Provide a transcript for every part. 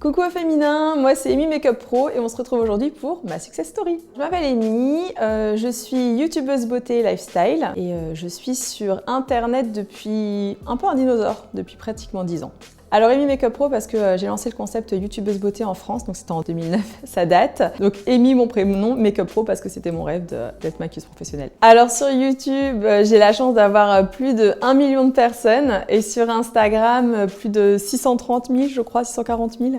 Coucou au féminin, moi c'est Amy Makeup Pro et on se retrouve aujourd'hui pour ma success story. Je m'appelle Amy, je suis youtubeuse beauté lifestyle et je suis sur internet depuis un peu un dinosaure, depuis pratiquement 10 ans. Alors Amy Makeup Pro parce que j'ai lancé le concept youtubeuse beauté en France, donc c'était en 2009, ça date. Donc Amy mon prénom, Makeup Pro parce que c'était mon rêve d'être maquilleuse professionnelle. Alors sur YouTube, j'ai la chance d'avoir plus de 1 million de personnes et sur Instagram, plus de 630 000, je crois, 640 000.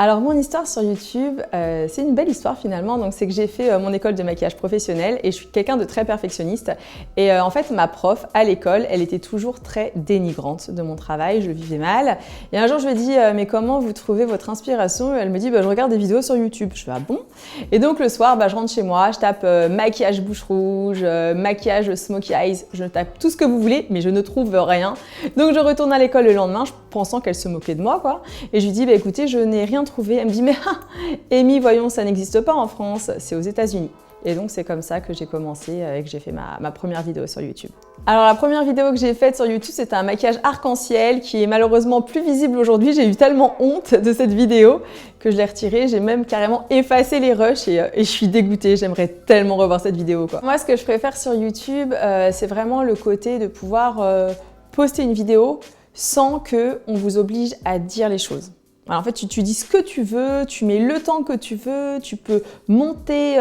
Alors mon histoire sur YouTube, c'est une belle histoire finalement, donc c'est que j'ai fait mon école de maquillage professionnel et je suis quelqu'un de très perfectionniste et en fait ma prof à l'école, elle était toujours très dénigrante de mon travail, je le vivais mal et un jour je lui ai dit mais comment vous trouvez votre inspiration? Elle me dit je regarde des vidéos sur YouTube. Je fais ah bon? Et donc le soir je rentre chez moi, je tape maquillage bouche rouge, maquillage smoky eyes, je tape tout ce que vous voulez mais je ne trouve rien. Donc je retourne à l'école le lendemain, pensant qu'elle se moquait de moi quoi, et je lui dis écoutez je n'ai rien trouvé. Elle me dit mais Amy voyons ça n'existe pas en France, c'est aux États-Unis. Et donc c'est comme ça que j'ai commencé et que j'ai fait ma première vidéo sur YouTube. Alors la première vidéo que j'ai faite sur YouTube c'était un maquillage arc-en-ciel qui est malheureusement plus visible aujourd'hui. J'ai eu tellement honte de cette vidéo que je l'ai retirée. J'ai même carrément effacé les rushs et je suis dégoûtée. J'aimerais tellement revoir cette vidéo quoi. Moi ce que je préfère sur YouTube c'est vraiment le côté de pouvoir poster une vidéo sans qu'on vous oblige à dire les choses. Alors en fait, tu dis ce que tu veux, tu mets le temps que tu veux, tu peux monter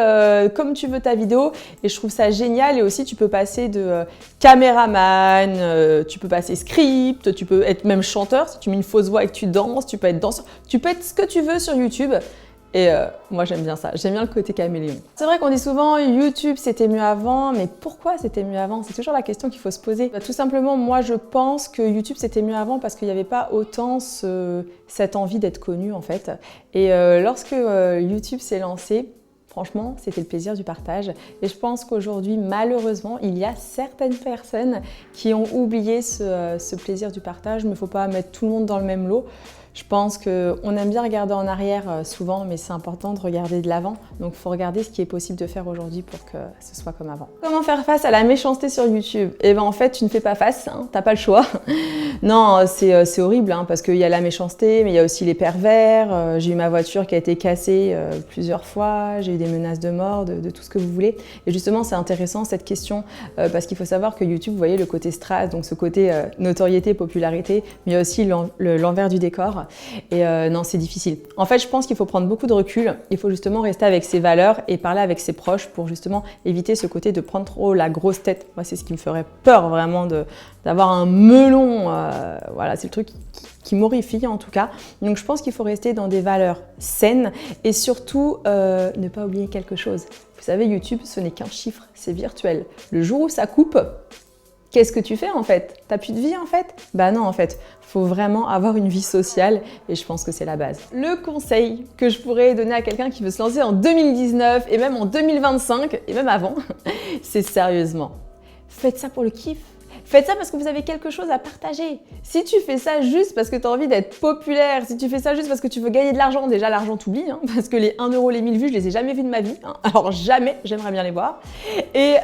comme tu veux ta vidéo et je trouve ça génial. Et aussi, tu peux passer de caméraman, tu peux passer script, tu peux être même chanteur. Si tu mets une fausse voix et que tu danses, tu peux être danseur, tu peux être ce que tu veux sur YouTube. Et moi j'aime bien ça, j'aime bien le côté caméléon. C'est vrai qu'on dit souvent YouTube c'était mieux avant, mais pourquoi c'était mieux avant? C'est toujours la question qu'il faut se poser. Tout simplement moi je pense que YouTube c'était mieux avant parce qu'il n'y avait pas autant cette envie d'être connu en fait. Et lorsque YouTube s'est lancé, franchement, c'était le plaisir du partage et je pense qu'aujourd'hui, malheureusement, il y a certaines personnes qui ont oublié ce plaisir du partage, mais il ne faut pas mettre tout le monde dans le même lot. Je pense qu'on aime bien regarder en arrière souvent, mais c'est important de regarder de l'avant. Donc il faut regarder ce qui est possible de faire aujourd'hui pour que ce soit comme avant. Comment faire face à la méchanceté sur YouTube? Eh bien en fait, tu ne fais pas face, hein, t'as pas le choix. Non, c'est horrible hein, parce qu'il y a la méchanceté, mais il y a aussi les pervers. J'ai eu ma voiture qui a été cassée plusieurs fois, j'ai eu des menaces de mort, de tout ce que vous voulez. Et justement, c'est intéressant cette question parce qu'il faut savoir que YouTube, vous voyez le côté strass, donc ce côté notoriété, popularité, mais il y a aussi l'envers du décor. Et non, c'est difficile. En fait, je pense qu'il faut prendre beaucoup de recul. Il faut justement rester avec ses valeurs et parler avec ses proches pour justement éviter ce côté de prendre trop la grosse tête. Moi, c'est ce qui me ferait peur vraiment d'avoir un melon. Voilà, c'est le truc qui m'horrifie en tout cas. Donc, je pense qu'il faut rester dans des valeurs saines et surtout ne pas oublier quelque chose. Vous savez, YouTube, ce n'est qu'un chiffre, c'est virtuel. Le jour où ça coupe, qu'est-ce que tu fais en fait? T'as plus de vie en fait? Bah non en fait, faut vraiment avoir une vie sociale et je pense que c'est la base. Le conseil que je pourrais donner à quelqu'un qui veut se lancer en 2019 et même en 2025 et même avant, c'est sérieusement, faites ça pour le kiff. Faites ça parce que vous avez quelque chose à partager. Si tu fais ça juste parce que tu as envie d'être populaire, si tu fais ça juste parce que tu veux gagner de l'argent, déjà l'argent t'oublie, hein, parce que les 1 euro, les 1000 vues, je les ai jamais vus de ma vie. Hein, alors jamais, j'aimerais bien les voir. Et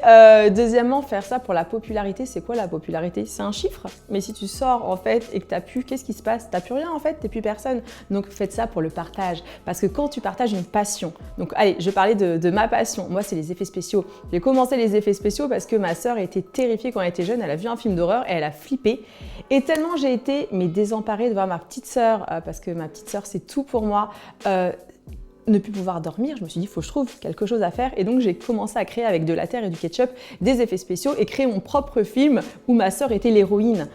deuxièmement, faire ça pour la popularité, c'est quoi la popularité? C'est un chiffre. Mais si tu sors en fait et que t'as plus, qu'est-ce qui se passe? T'as plus rien en fait, t'es plus personne. Donc faites ça pour le partage. Parce que quand tu partages une passion, donc allez, je parlais de ma passion. Moi, c'est les effets spéciaux. J'ai commencé les effets spéciaux parce que ma sœur était terrifiée quand elle était jeune. Elle a vu un film d'horreur et elle a flippé. Et tellement j'ai été désemparée de voir ma petite sœur, parce que ma petite sœur c'est tout pour moi, ne plus pouvoir dormir, je me suis dit il faut que je trouve quelque chose à faire et donc j'ai commencé à créer avec de la terre et du ketchup des effets spéciaux et créer mon propre film où ma sœur était l'héroïne.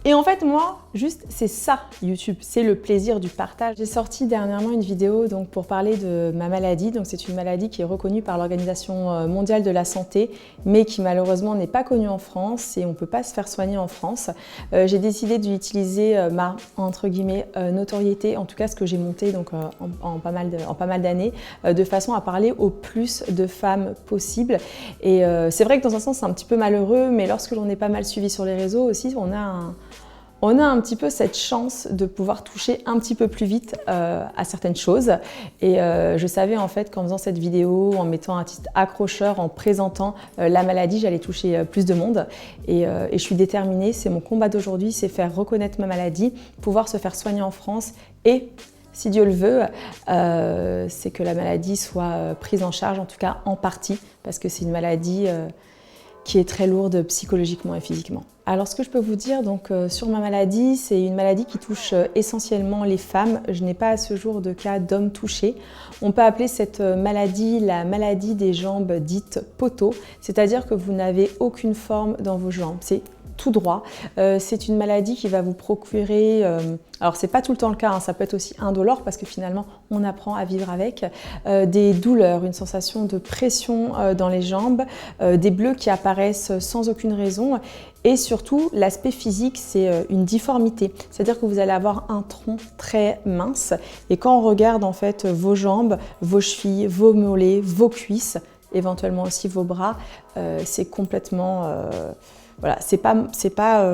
Et en fait, moi, juste, c'est ça, YouTube, c'est le plaisir du partage. J'ai sorti dernièrement une vidéo donc, pour parler de ma maladie. Donc, c'est une maladie qui est reconnue par l'Organisation mondiale de la santé, mais qui malheureusement n'est pas connue en France et on ne peut pas se faire soigner en France. J'ai décidé d'utiliser ma, entre guillemets, notoriété, en tout cas ce que j'ai monté donc, en pas mal d'années, de façon à parler au plus de femmes possible. Et c'est vrai que dans un sens, c'est un petit peu malheureux, mais lorsque l'on est pas mal suivi sur les réseaux aussi, on a un petit peu cette chance de pouvoir toucher un petit peu plus vite à certaines choses. Et je savais en fait qu'en faisant cette vidéo, en mettant un titre accrocheur, en présentant la maladie, j'allais toucher plus de monde. Et je suis déterminée, c'est mon combat d'aujourd'hui, c'est faire reconnaître ma maladie, pouvoir se faire soigner en France et si Dieu le veut, c'est que la maladie soit prise en charge, en tout cas en partie, parce que c'est une maladie qui est très lourde psychologiquement et physiquement. Alors ce que je peux vous dire donc, sur ma maladie, c'est une maladie qui touche essentiellement les femmes. Je n'ai pas à ce jour de cas d'hommes touchés. On peut appeler cette maladie la maladie des jambes dites poteaux, c'est-à-dire que vous n'avez aucune forme dans vos jambes. C'est tout droit. C'est une maladie qui va vous procurer, alors c'est pas tout le temps le cas, hein, ça peut être aussi indolore parce que finalement on apprend à vivre avec, des douleurs, une sensation de pression dans les jambes, des bleus qui apparaissent sans aucune raison et surtout l'aspect physique c'est une difformité, c'est-à-dire que vous allez avoir un tronc très mince et quand on regarde en fait vos jambes, vos chevilles, vos mollets, vos cuisses, éventuellement aussi vos bras, c'est complètement voilà, c'est pas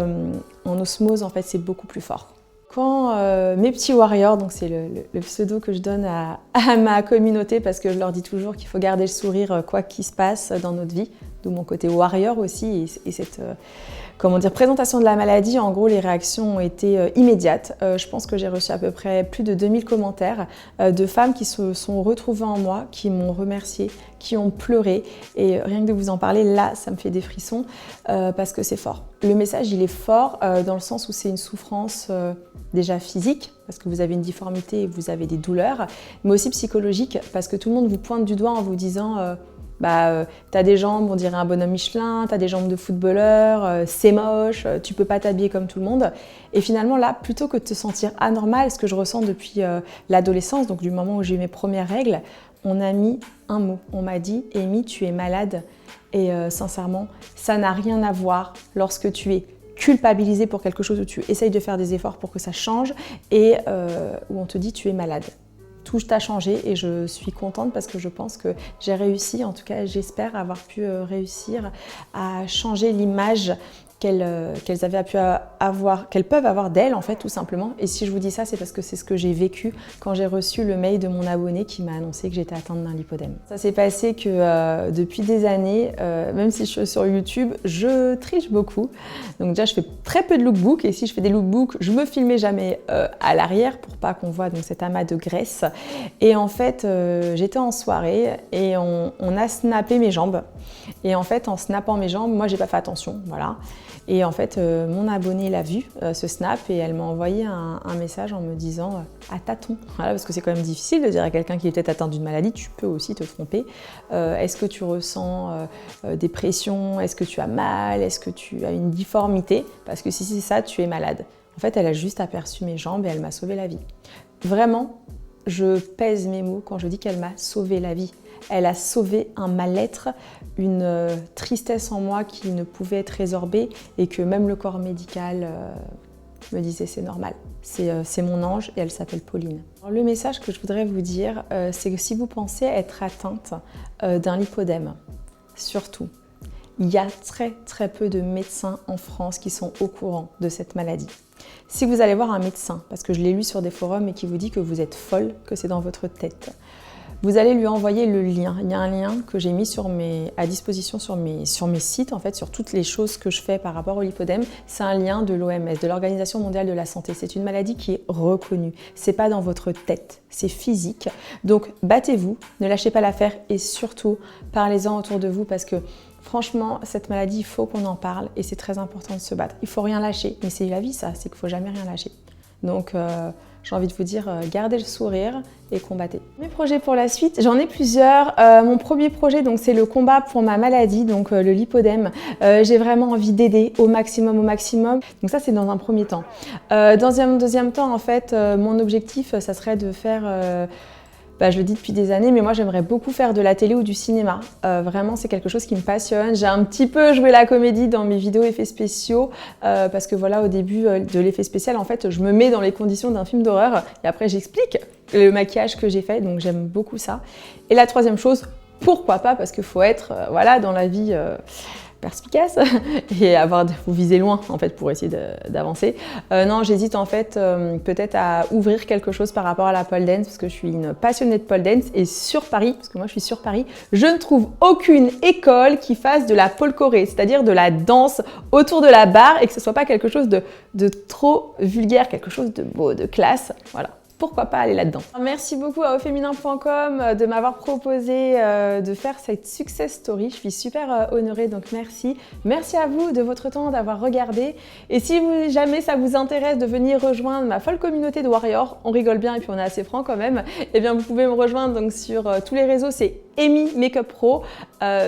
en osmose en fait, c'est beaucoup plus fort. Quand mes petits warriors, donc c'est le pseudo que je donne à ma communauté parce que je leur dis toujours qu'il faut garder le sourire quoi qu'il se passe dans notre vie, d'où mon côté warrior aussi et cette comment dire, présentation de la maladie, en gros les réactions ont été immédiates. Je pense que j'ai reçu à peu près plus de 2000 commentaires de femmes qui se sont retrouvées en moi, qui m'ont remercié, qui ont pleuré et rien que de vous en parler, là ça me fait des frissons parce que c'est fort. Le message il est fort dans le sens où c'est une souffrance déjà physique parce que vous avez une difformité et vous avez des douleurs, mais aussi psychologique parce que tout le monde vous pointe du doigt en vous disant t'as des jambes, on dirait un bonhomme Michelin, t'as des jambes de footballeur, c'est moche, tu peux pas t'habiller comme tout le monde. Et finalement là, plutôt que de te sentir anormal, ce que je ressens depuis l'adolescence, donc du moment où j'ai eu mes premières règles, on a mis un mot, on m'a dit « Amy, tu es malade ». Et sincèrement, ça n'a rien à voir lorsque tu es culpabilisé pour quelque chose où tu essayes de faire des efforts pour que ça change et où on te dit « tu es malade ». Tout a changé et je suis contente parce que je pense que j'ai réussi, en tout cas j'espère avoir pu réussir à changer l'image qu'elles peuvent avoir d'elles en fait tout simplement. Et si je vous dis ça, c'est parce que c'est ce que j'ai vécu quand j'ai reçu le mail de mon abonné qui m'a annoncé que j'étais atteinte d'un lipodème. Ça s'est passé que depuis des années, même si je suis sur YouTube, je triche beaucoup. Donc déjà je fais très peu de lookbook et si je fais des lookbooks, je me filmais jamais à l'arrière pour pas qu'on voit donc cet amas de graisse. Et en fait, j'étais en soirée et on a snappé mes jambes. Et en fait, en snappant mes jambes, moi j'ai pas fait attention, voilà. Et en fait, mon abonnée l'a vu, ce snap, et elle m'a envoyé un message en me disant à tâtons, voilà, parce que c'est quand même difficile de dire à quelqu'un qui est peut-être atteint d'une maladie, tu peux aussi te tromper. Est-ce que tu ressens des pressions? Est-ce que tu as mal? Est-ce que tu as une difformité? Parce que si c'est ça, tu es malade. En fait, elle a juste aperçu mes jambes et elle m'a sauvé la vie. Vraiment, je pèse mes mots quand je dis qu'elle m'a sauvé la vie. Elle a sauvé un mal-être, une tristesse en moi qui ne pouvait être résorbée et que même le corps médical me disait c'est normal. C'est mon ange et elle s'appelle Pauline. Alors, le message que je voudrais vous dire, c'est que si vous pensez être atteinte d'un lipodème, surtout, il y a très peu de médecins en France qui sont au courant de cette maladie. Si vous allez voir un médecin, parce que je l'ai lu sur des forums et qui vous dit que vous êtes folle, que c'est dans votre tête, vous allez lui envoyer le lien. Il y a un lien que j'ai mis à disposition sur mes sites, en fait, sur toutes les choses que je fais par rapport au lipodème. C'est un lien de l'OMS, de l'Organisation mondiale de la santé. C'est une maladie qui est reconnue. C'est pas dans votre tête, c'est physique. Donc battez-vous, ne lâchez pas l'affaire et surtout parlez-en autour de vous parce que franchement, cette maladie, il faut qu'on en parle et c'est très important de se battre. Il faut rien lâcher, mais c'est la vie ça, c'est qu'il faut jamais rien lâcher. Donc j'ai envie de vous dire, gardez le sourire et combattez. Mes projets pour la suite, j'en ai plusieurs. Mon premier projet, donc, c'est le combat pour ma maladie, donc le lipodème. J'ai vraiment envie d'aider au maximum. Donc ça, c'est dans un premier temps. Dans un deuxième temps, en fait, mon objectif, ça serait de faire... je le dis depuis des années, mais moi j'aimerais beaucoup faire de la télé ou du cinéma. Vraiment, c'est quelque chose qui me passionne. J'ai un petit peu joué la comédie dans mes vidéos effets spéciaux parce que voilà, au début de l'effet spécial, en fait, je me mets dans les conditions d'un film d'horreur et après j'explique le maquillage que j'ai fait, donc j'aime beaucoup ça. Et la troisième chose, pourquoi pas, parce qu'il faut être voilà, dans la vie perspicace et faut viser loin en fait pour essayer d'avancer. Non, j'hésite en fait peut-être à ouvrir quelque chose par rapport à la pole dance parce que je suis une passionnée de pole dance et sur Paris, parce que moi je suis sur Paris, je ne trouve aucune école qui fasse de la pole choré, c'est-à-dire de la danse autour de la barre et que ce soit pas quelque chose de trop vulgaire, quelque chose de beau, de classe, voilà. pourquoi pas aller là-dedans. Merci beaucoup à auféminin.com de m'avoir proposé de faire cette success story. Je suis super honorée, donc merci. Merci à vous de votre temps, d'avoir regardé. Et si jamais ça vous intéresse de venir rejoindre ma folle communauté de warriors, on rigole bien et puis on est assez franc quand même, eh bien vous pouvez me rejoindre donc sur tous les réseaux, c'est Amy Makeup Pro,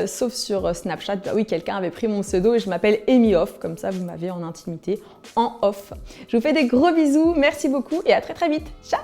sauf sur Snapchat. Bah oui, quelqu'un avait pris mon pseudo et je m'appelle Amy Off, comme ça vous m'avez en intimité, en off. Je vous fais des gros bisous, merci beaucoup et à très très vite. Ciao!